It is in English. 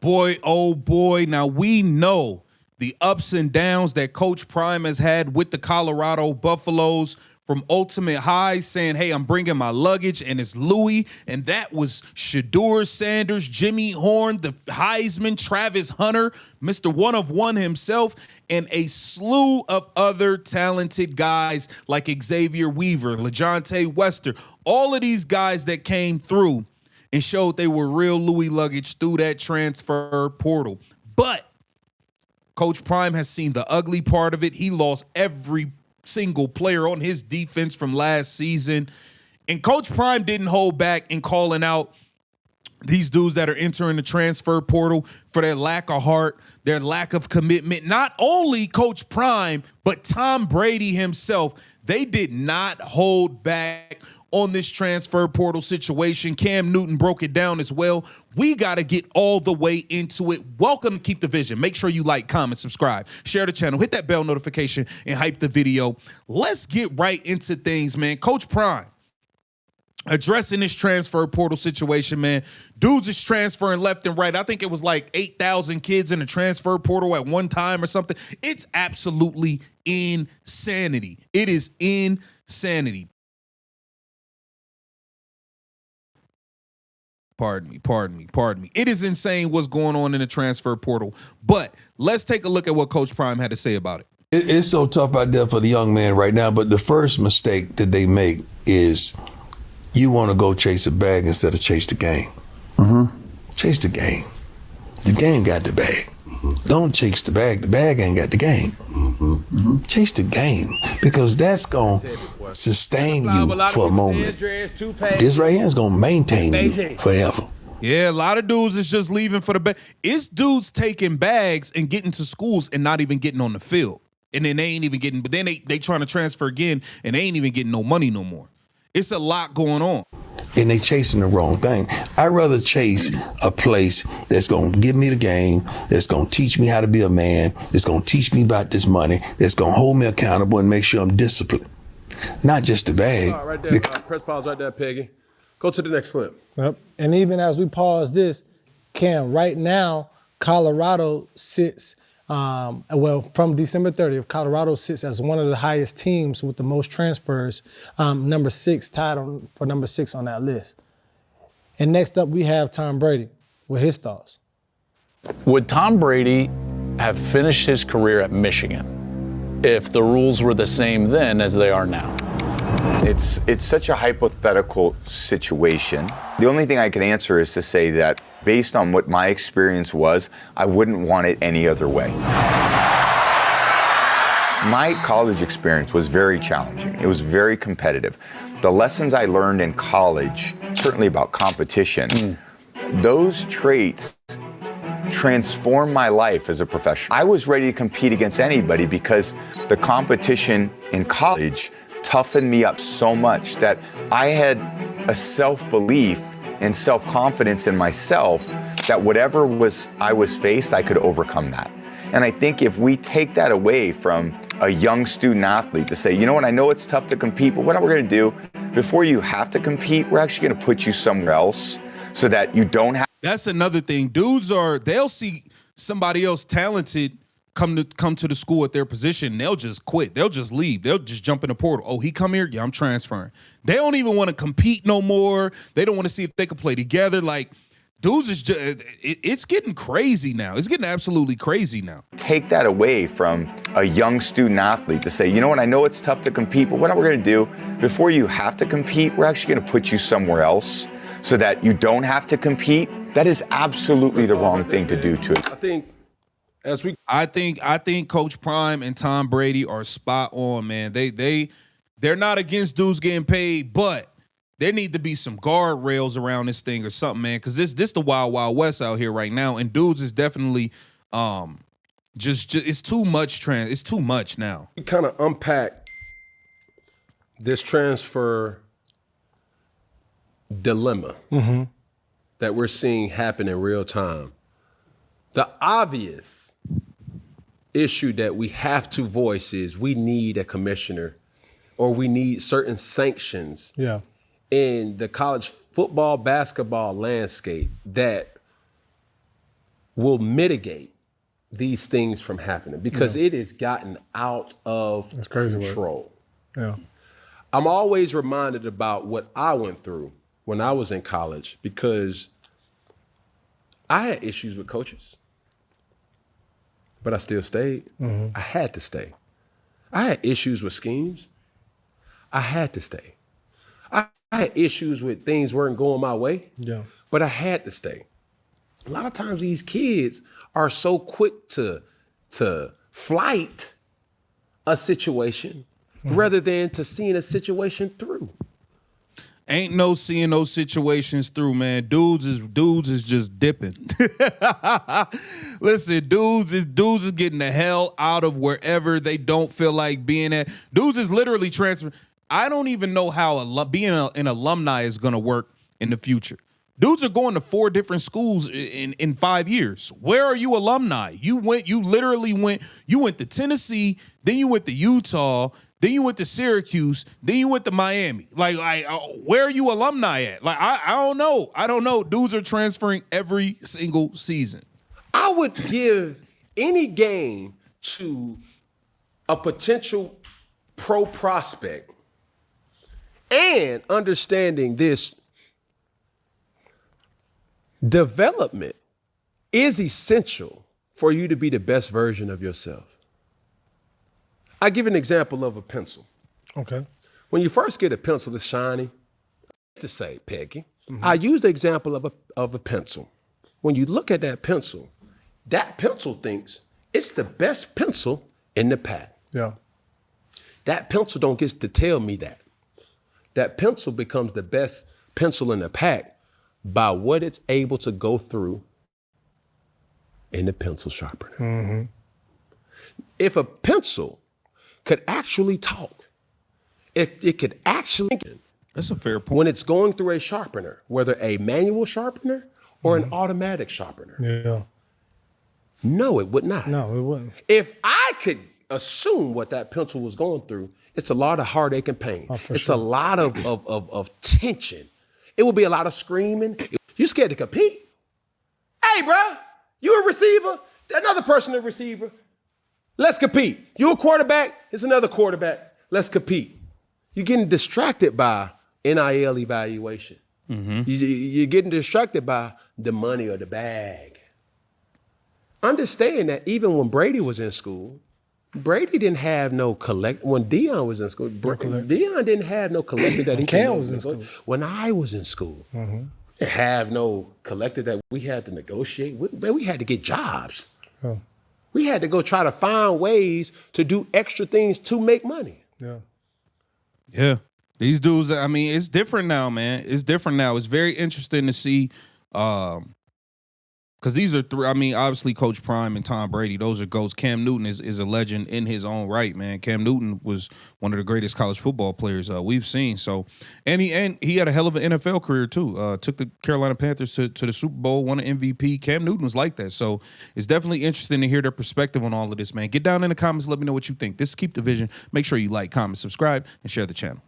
Boy, oh boy. Now we know the ups and downs that Coach Prime has had with the Colorado Buffaloes, from ultimate highs saying, hey, I'm bringing my luggage, and it's Louis, and that was Deion Sanders, Jimmy Horn, the Heisman, Travis Hunter, Mr. One of One himself, and a slew of other talented guys like Xavier Weaver, LaJohntay Wester, all of these guys that came through and showed they were real Louis luggage through that transfer portal. But Coach Prime has seen the ugly part of it. He lost every single player on his defense from last season. And Coach Prime didn't hold back in calling out these dudes that are entering the transfer portal for their lack of heart, their lack of commitment. Not only Coach Prime, but Tom Brady himself. They did not hold back on this transfer portal situation. Cam Newton broke it down as well. We got to get all the way into it. Welcome to Keep the Vision. Make sure you like, comment, subscribe, share the channel, hit that bell notification, and hype the video. Let's get right into things, man. Coach Prime addressing this transfer portal situation, man. Dudes is transferring left and right. I think it was like 8,000 kids in the transfer portal at one time or something. It's absolutely insanity. It is insanity. Pardon me. It is insane what's going on in the transfer portal. But let's take a look at what Coach Prime had to say about it. It's so tough out there for the young man right now. But the first mistake that they make is you want to go chase a bag instead of chase the game. Mm-hmm. Chase the game. The game got the bag. Mm-hmm. Don't chase the bag. The bag ain't got the game. Mm-hmm. Mm-hmm. Chase the game, because that's going to sustain you for a moment. This right here is going to maintain you forever. Yeah, a lot of dudes is just leaving for the bag. It's dudes taking bags and getting to schools and not even getting on the field. And then they ain't even getting, but then they trying to transfer again and they ain't even getting no money no more. It's a lot going on. And they chasing the wrong thing. I'd rather chase a place that's going to give me the game, that's going to teach me how to be a man, that's going to teach me about this money, that's going to hold me accountable and make sure I'm disciplined. Not just the bag. Right there. Press pause right there, Peggy. Go to the next clip. Yep. And even as we pause this, Cam, right now, Colorado sits, from December 30th, Colorado sits as one of the highest teams with the most transfers, number 6, tied for number 6 on that list. And next up, we have Tom Brady with his thoughts. Would Tom Brady have finished his career at Michigan if the rules were the same then as they are now? It's such a hypothetical situation. The only thing I can answer is to say that based on what my experience was, I wouldn't want it any other way. My college experience was very challenging. It was very competitive. The lessons I learned in college, certainly about competition, those traits transformed my life as a professional. I was ready to compete against anybody because the competition in college toughened me up so much that I had a self-belief and self-confidence in myself that whatever I was faced, I could overcome that. And I think if we take that away from a young student athlete to say, you know what, I know it's tough to compete, but what we're gonna do, before you have to compete, we're actually gonna put you somewhere else so that you don't have. That's another thing. Dudes they'll see somebody else talented come to the school at their position, they'll just quit. They'll just leave. They'll just jump in the portal. Oh, he come here? Yeah, I'm transferring. They don't even want to compete no more. They don't want to see if they can play together. Like, dudes is just, it's getting crazy now. It's getting absolutely crazy now. Take that away from a young student athlete to say, you know what, I know it's tough to compete, but what we're gonna do, before you have to compete, we're actually gonna put you somewhere else so that you don't have to compete. That is absolutely the wrong thing to do to it. I think Coach Prime and Tom Brady are spot on, man. They're not against dudes getting paid, but there need to be some guardrails around this thing or something, man. Because this the wild, wild west out here right now, and dudes is definitely just it's too much. It's too much now. We kind of unpack this transfer dilemma that we're seeing happen in real time. The obvious issue that we have to voice is we need a commissioner, or we need certain sanctions in the college football, basketball landscape that will mitigate these things from happening because it has gotten out of crazy work. control. Yeah. I'm always reminded about what I went through when I was in college because I had issues with coaches, but I still stayed. I had to stay. I had issues with schemes. I had to stay. I had issues with things weren't going my way, but I had to stay. A lot of times these kids are so quick to flight a situation rather than to seeing a situation through. Ain't no seeing those situations through, man. Dudes is just dipping. Listen, dudes is getting the hell out of wherever they don't feel like being at. Dudes is literally transferring. I don't even know how being an alumni is gonna work in the future. Dudes are going to 4 different schools in 5 years. Where are you alumni? You went to Tennessee, then you went to Utah, then you went to Syracuse, then you went to Miami. Like where are you alumni at? Like, I don't know. I don't know. Dudes are transferring every single season. I would give any game to a potential pro prospect and understanding this development is essential for you to be the best version of yourself. I give an example of a pencil. Okay. When you first get a pencil that's shiny, to say, Peggy, I use the example of a pencil. When you look at that pencil thinks it's the best pencil in the pack. Yeah. That pencil don't get to tell me that. That pencil becomes the best pencil in the pack by what it's able to go through in the pencil sharpener. If a pencil could actually talk, if it could actually, That's a fair point. when it's going through a sharpener, whether a manual sharpener or an automatic sharpener, Yeah. no, it would not. No, it wouldn't. If I could assume what that pencil was going through, it's a lot of heartache and pain. It's a lot of tension. It would be a lot of screaming. You scared to compete? Hey, bro, you a receiver? Another person a receiver. Let's compete. You a quarterback? It's another quarterback. Let's compete. You're getting distracted by NIL evaluation. You're getting distracted by the money or the bag. Understand that even when Brady was in school, Brady didn't have no collect. When Deion was in school, Deion didn't have no collector that he Cam was in school. When I was in school, didn't have no collector that we had to negotiate with. Man, we had to get jobs. Oh. We had to go try to find ways to do extra things to make money. Yeah. Yeah. These dudes, I mean, it's different now, man. It's different now. It's very interesting to see, because these are three. I mean, obviously, Coach Prime and Tom Brady, those are GOATs. Cam Newton is a legend in his own right, man. Cam Newton was one of the greatest college football players we've seen. So, and he had a hell of an NFL career too. Took the Carolina Panthers to the Super Bowl, won an MVP. Cam Newton was like that. So it's definitely interesting to hear their perspective on all of this, man. Get down in the comments, let me know what you think. This is Keep the Vision. Make sure you like, comment, subscribe, and share the channel.